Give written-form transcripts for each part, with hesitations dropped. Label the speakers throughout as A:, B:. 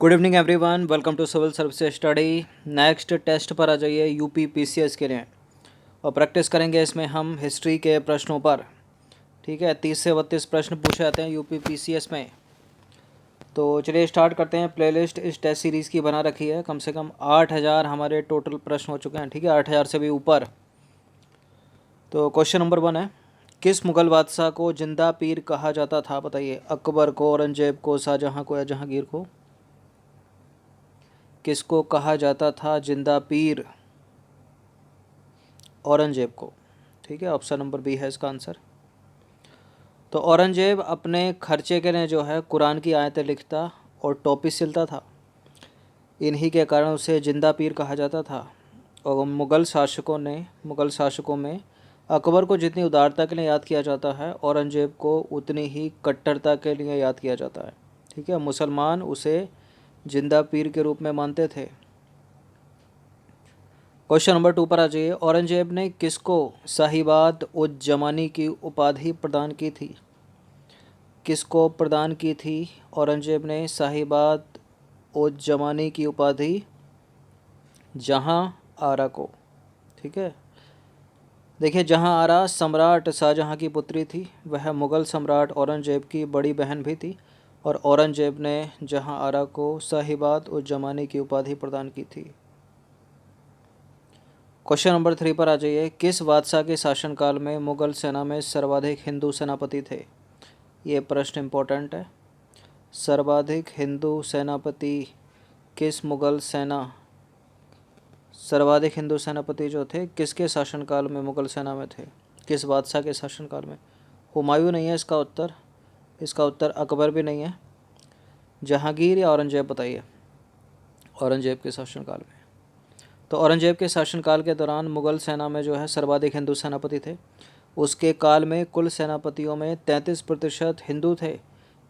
A: Good evening everyone, welcome to civil service study. Next test पर आ जाइए UP PCS के लिए और प्रैक्टिस करेंगे इसमें हम हिस्ट्री के प्रश्नों पर। ठीक है, 30 से 32 प्रश्न पूछे जाते हैं यूपी पीसीएस में। तो चलिए स्टार्ट करते हैं। प्लेलिस्ट इस टेस्ट सीरीज़ की बना रखी है, कम से कम 8000 हमारे टोटल प्रश्न हो चुके हैं। ठीक है, 8000 से भी ऊपर। तो क्वेश्चन नंबर 1 है, किस मुग़ल बादशाह को जिंदा पीर कहा जाता था? बताइए। अकबर को, औरंगजेब को, शाहजहाँ को या जहांगीर को? किसको कहा जाता था जिंदा पीर? औरंगजेब को। ठीक है, ऑप्शन नंबर बी है इसका आंसर। तो औरंगजेब अपने खर्चे के लिए जो है कुरान की आयतें लिखता और टोपी सिलता था। इन्हीं के कारण उसे जिंदा पीर कहा जाता था। और मुग़ल शासकों में अकबर को जितनी उदारता के लिए याद किया जाता है, औरंगजेब को उतनी ही कट्टरता के लिए याद किया जाता है। ठीक है, मुसलमान उसे जिंदा पीर के रूप में मानते थे। क्वेश्चन नंबर 2 पर आ जाइए। औरंगजेब ने किसको साहिबाद उज जमानी की उपाधि प्रदान की थी? किसको प्रदान की थी औरंगजेब ने साहिबाद उज जमानी की उपाधि? जहां आरा को। ठीक है, देखिए, जहां आरा सम्राट शाहजहां की पुत्री थी। वह मुग़ल सम्राट औरंगजेब की बड़ी बहन भी थी और औरंगजेब ने जहां आरा को साहिबाद उज जमानी की उपाधि प्रदान की थी। क्वेश्चन नंबर 3 पर आ जाइए। किस बादशाह के शासनकाल में मुग़ल सेना में सर्वाधिक हिंदू सेनापति थे? ये प्रश्न इम्पोर्टेंट है। सर्वाधिक हिंदू सेनापति किस मुग़ल सेना सर्वाधिक हिंदू सेनापति जो थे किसके शासनकाल में मुग़ल सेना में थे? किस बादशाह के शासनकाल में? हुमायूं नहीं है इसका उत्तर। इसका उत्तर अकबर भी नहीं है। जहांगीर या औरंगजेब? बताइए। औरंगजेब के शासनकाल में। तो औरंगजेब के शासनकाल के दौरान मुग़ल सेना में जो है सर्वाधिक हिंदू सेनापति थे। उसके काल में कुल सेनापतियों में 33% हिंदू थे,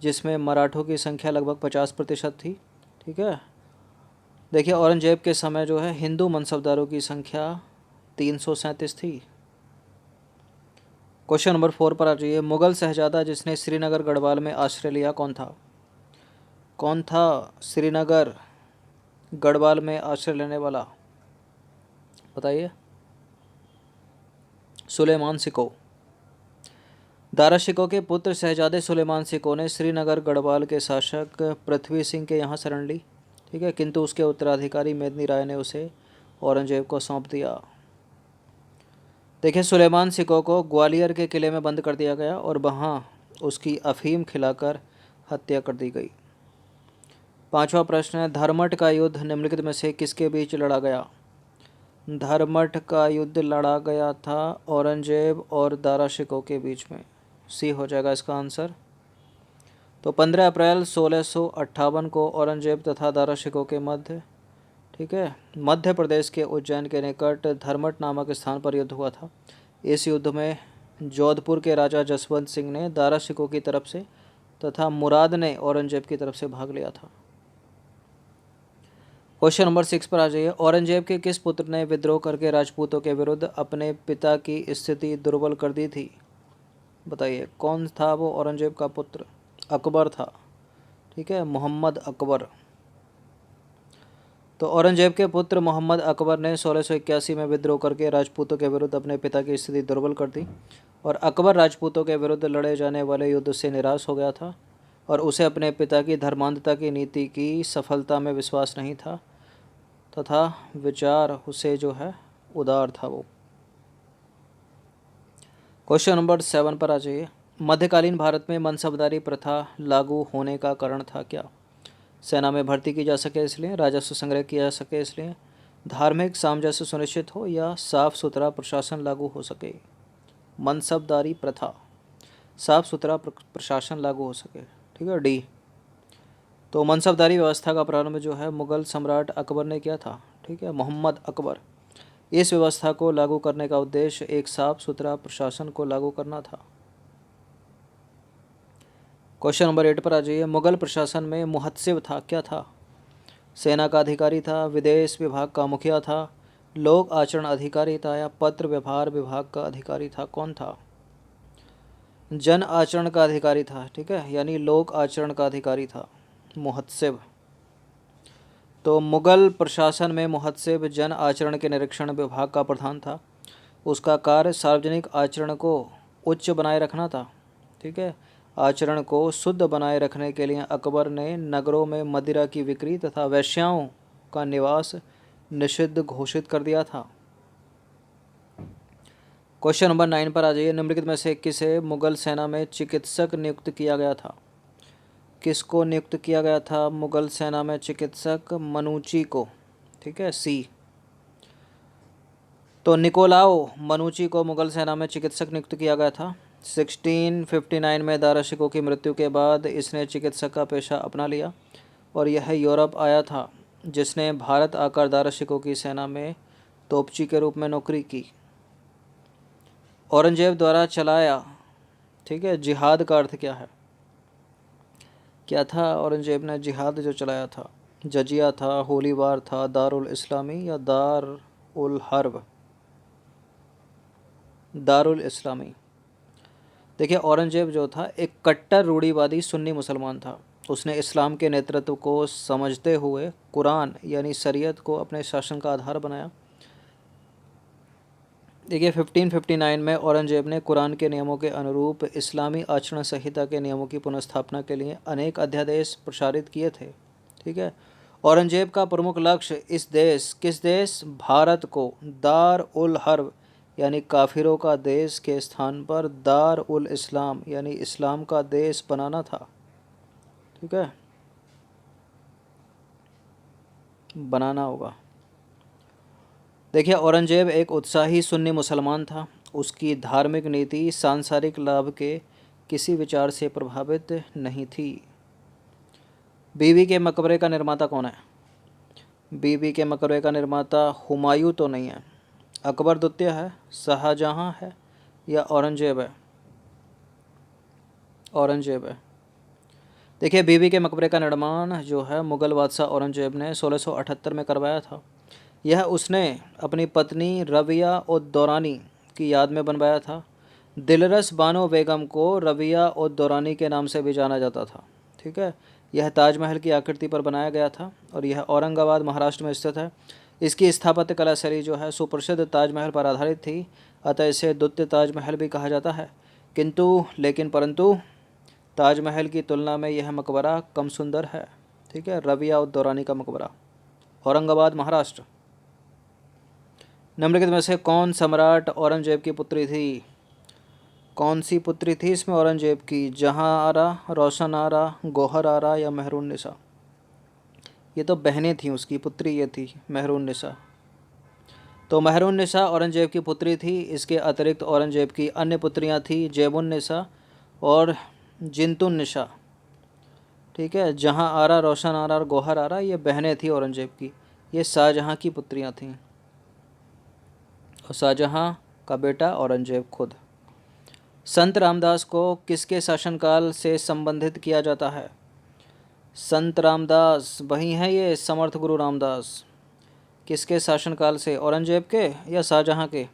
A: जिसमें मराठों की संख्या लगभग 50% थी। ठीक है, देखिए, औरंगजेब के समय जो है हिंदू मनसबदारों की संख्या 337 थी। क्वेश्चन नंबर 4 पर आ जाइए। मुग़ल शहजादा जिसने श्रीनगर गढ़वाल में आश्रय लिया कौन था? कौन था श्रीनगर गढ़वाल में आश्रय लेने वाला? बताइए। सुलेमान सिको। दारा शिकोह के पुत्र शहजादे सुलेमान सिकोह ने श्रीनगर गढ़वाल के शासक पृथ्वी सिंह के यहाँ शरण ली। ठीक है, किंतु उसके उत्तराधिकारी मेदिनी राय ने उसे औरंगजेब को सौंप दिया। देखिए, सुलेमान सिकोह को ग्वालियर के किले में बंद कर दिया गया और वहाँ उसकी अफीम खिलाकर हत्या कर दी गई। 5वां प्रश्न है, धर्मट का युद्ध निम्नलिखित में से किसके बीच लड़ा गया? धर्मट का युद्ध लड़ा गया था औरंगजेब और दारा शिकोह के बीच में। सी हो जाएगा इसका आंसर। तो 15 अप्रैल 1658 को औरंगजेब तथा दारा शिकोह के मध्य, ठीक है, मध्य प्रदेश के उज्जैन के निकट धर्मट नामक स्थान पर युद्ध हुआ था। इस युद्ध में जोधपुर के राजा जसवंत सिंह ने दारा शिकोह की तरफ से तथा मुराद ने औरंगजेब की तरफ से भाग लिया था। क्वेश्चन नंबर 6 पर आ जाइए। औरंगजेब के किस पुत्र ने विद्रोह करके राजपूतों के विरुद्ध अपने पिता की स्थिति दुर्बल कर दी थी? बताइए, कौन था वो औरंगजेब का पुत्र? अकबर था। ठीक है, मोहम्मद अकबर। तो औरंगजेब के पुत्र मोहम्मद अकबर ने 1681 में विद्रोह करके राजपूतों के विरुद्ध अपने पिता की स्थिति दुर्बल कर दी और अकबर राजपूतों के विरुद्ध लड़े जाने वाले युद्ध से निराश हो गया था और उसे अपने पिता की धर्मांधता की नीति की सफलता में विश्वास नहीं था तथा विचार उसे जो है उदार था वो। क्वेश्चन नंबर 7 पर आ जाइए। मध्यकालीन भारत में मनसबदारी प्रथा लागू होने का कारण था क्या? सेना में भर्ती की जा सके इसलिए, राजस्व संग्रह किया जा सके इसलिए, धार्मिक सामंजस्य सुनिश्चित हो या साफ सुथरा प्रशासन लागू हो सके। मनसबदारी प्रथा, साफ सुथरा प्रशासन लागू हो सके। ठीक है, डी। तो मनसबदारी व्यवस्था का प्रारंभ जो है मुग़ल सम्राट अकबर ने किया था। ठीक है, मोहम्मद अकबर। इस व्यवस्था को लागू करने का उद्देश्य एक साफ सुथरा प्रशासन को लागू करना था। क्वेश्चन नंबर 8 पर आ जाइए। मुग़ल प्रशासन में मुहत्सिब था, क्या था? सेना का अधिकारी था, विदेश विभाग का मुखिया था, लोक आचरण अधिकारी था या पत्र व्यवहार विभाग का अधिकारी था? कौन था? जन आचरण का अधिकारी था। ठीक है, यानी लोक आचरण का अधिकारी था मुहत्सिब। तो मुग़ल प्रशासन में मुहत्सिब जन आचरण के निरीक्षण विभाग का प्रधान था। उसका कार्य सार्वजनिक आचरण को उच्च बनाए रखना था। ठीक है, आचरण को शुद्ध बनाए रखने के लिए अकबर ने नगरों में मदिरा की बिक्री तथा वेश्याओं का निवास निषिद्ध घोषित कर दिया था। क्वेश्चन नंबर 9 पर आ जाइए। निम्नलिखित में से किसे मुगल सेना में चिकित्सक नियुक्त किया गया था? किसको नियुक्त किया गया था मुगल सेना में चिकित्सक? मनुची को। ठीक है, सी। तो निकोलाओ मनुची को मुगल सेना में चिकित्सक नियुक्त किया गया था। 1659 में दारा शिकोह की मृत्यु के बाद इसने चिकित्सक का पेशा अपना लिया और यह यूरोप आया था, जिसने भारत आकर दारा शिकोह की सेना में तोपची के रूप में नौकरी की। औरंगजेब द्वारा चलाया, ठीक है, जिहाद का अर्थ क्या है? क्या था औरंगजेब ने जिहाद जो चलाया था? जजिया था, होलीवार था, दारुल इस्लामी या दार उल हर्ब? दारुल इस्लामी। देखिए, औरंगजेब जो था एक कट्टर रूढ़िवादी सुन्नी मुसलमान था। उसने इस्लाम के नेतृत्व को समझते हुए कुरान यानी शरीयत को अपने शासन का आधार बनाया। देखिए, 1559 में औरंगजेब ने कुरान के नियमों के अनुरूप इस्लामी आचरण संहिता के नियमों की पुनर्स्थापना के लिए अनेक अध्यादेश प्रसारित किए थे। ठीक है, औरंगजेब का प्रमुख लक्ष्य किस देश भारत को दार उल हर्ब यानी काफिरों का देश के स्थान पर दार उल इस्लाम यानी इस्लाम का देश बनाना था। ठीक है, बनाना होगा। देखिए, औरंगजेब एक उत्साही सुन्नी मुसलमान था। उसकी धार्मिक नीति सांसारिक लाभ के किसी विचार से प्रभावित नहीं थी। बीबी के मकबरे का निर्माता कौन है? बीबी के मकबरे का निर्माता हुमायूं तो नहीं है। अकबर द्वितीय है, शाहजहां है या औरंगजेब है? औरंगजेब है। देखिए, बीबी के मकबरे का निर्माण जो है मुग़ल बादशाह औरंगजेब ने 1678 में करवाया था। यह उसने अपनी पत्नी रबिया उद दौरानी की याद में बनवाया था। दिलरस बानो बेगम को रबिया उद दौरानी के नाम से भी जाना जाता था। ठीक है, यह ताजमहल की आकृति पर बनाया गया था और यह औरंगाबाद महाराष्ट्र में स्थित है। इसकी स्थापत्य कला शैली जो है सुप्रसिद्ध ताजमहल पर आधारित थी, अतः इसे द्वितीय ताजमहल भी कहा जाता है। परंतु ताजमहल की तुलना में यह मकबरा कम सुंदर है। ठीक है, रबिया उद दौरानी का मकबरा, औरंगाबाद महाराष्ट्र। निम्नलिखित में से कौन सम्राट औरंगजेब की पुत्री थी? कौन सी पुत्री थी इसमें औरंगजेब की? जहां आरा, रोशन आरा, गौहर आरा या मेहरून निसा? ये तो बहनें थीं, उसकी पुत्री ये थी मेहरून निसा। तो मेहरून निसा औरंगजेब की पुत्री थी। इसके अतिरिक्त औरंगजेब की अन्य पुत्रियां थी जेबुन निसा और जिंतुन निसा। ठीक है, जहां आरा, रोशन आरा और गौहर आरा ये बहनें थी औरंगजेब की। ये शाहजहां की पुत्रियां थीं और शाहजहां का बेटा औरंगजेब खुद। संत रामदास को किसके शासनकाल से संबंधित किया जाता है? संत रामदास वही हैं ये समर्थ गुरु रामदास। किसके शासनकाल से? औरंगजेब के या शाहजहां के?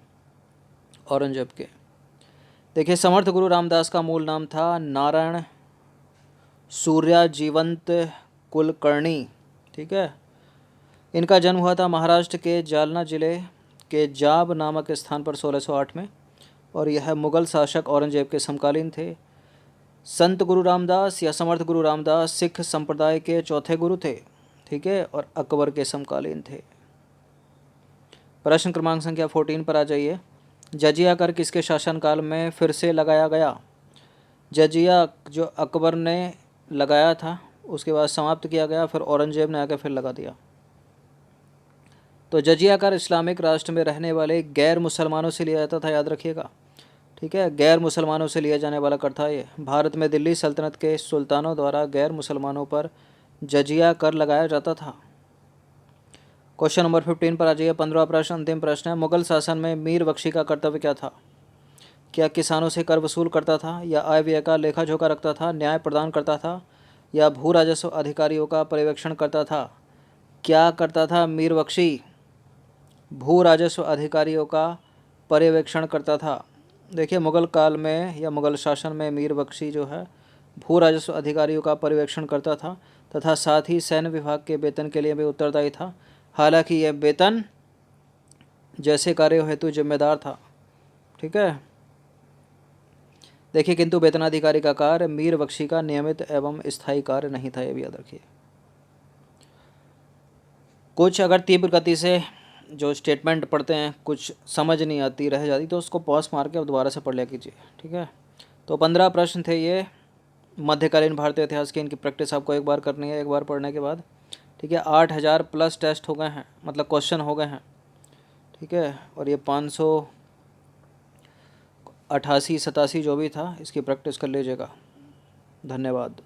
A: औरंगजेब के। देखिए, समर्थ गुरु रामदास का मूल नाम था नारायण सूर्या जीवंत कुलकर्णी। ठीक है, इनका जन्म हुआ था महाराष्ट्र के जालना जिले के जाब नामक स्थान पर 1608 में और यह मुग़ल शासक औरंगजेब के समकालीन थे। संत गुरु रामदास या समर्थ गुरु रामदास सिख संप्रदाय के चौथे गुरु थे। ठीक है, और अकबर के समकालीन थे। प्रश्न क्रमांक संख्या 14 पर आ जाइए। जजिया कर किसके शासनकाल में फिर से लगाया गया? जजिया जो अकबर ने लगाया था उसके बाद समाप्त किया गया, फिर औरंगजेब ने आकर फिर लगा दिया। तो जजिया कर इस्लामिक राष्ट्र में रहने वाले गैर मुसलमानों से लिया जाता था, याद रखिएगा। ठीक है, गैर मुसलमानों से लिया जाने वाला कर था ये। भारत में दिल्ली सल्तनत के सुल्तानों द्वारा गैर मुसलमानों पर जजिया कर लगाया जाता था। क्वेश्चन नंबर 15 पर आ जाइए। 15वां प्रश्न अंतिम प्रश्न है। मुगल शासन में मीर बख्शी का कर्तव्य क्या था? क्या किसानों से कर वसूल करता था या आय व्यय का लेखा जोखा रखता था, न्याय प्रदान करता था या भू राजस्व अधिकारियों का पर्यवेक्षण करता था? क्या करता था मीर बख्शी? भू राजस्व अधिकारियों का पर्यवेक्षण करता था। देखिए, मुग़ल काल में या मुग़ल शासन में मीर बख्शी जो है भू राजस्व अधिकारियों का पर्यवेक्षण करता था तथा साथ ही सैन्य विभाग के वेतन के लिए भी उत्तरदायी था। हालांकि यह वेतन जैसे कार्यों हेतु जिम्मेदार था। ठीक है, देखिए, किंतु वेतनाधिकारी का कार्य मीर बख्शी का नियमित एवं स्थायी कार्य नहीं था, ये भी याद रखिए। कुछ अगर तीव्र गति से जो स्टेटमेंट पढ़ते हैं कुछ समझ नहीं आती, रह जाती, तो उसको पॉज मार के अब दोबारा से पढ़ लिया कीजिए। ठीक है, तो 15 प्रश्न थे ये मध्यकालीन भारतीय इतिहास की। इनकी प्रैक्टिस आपको एक बार करनी है, एक बार पढ़ने के बाद। ठीक है, 8000 प्लस टेस्ट हो गए हैं, मतलब क्वेश्चन हो गए हैं। ठीक है, और ये 588 87 जो भी था, इसकी प्रैक्टिस कर लीजिएगा। धन्यवाद।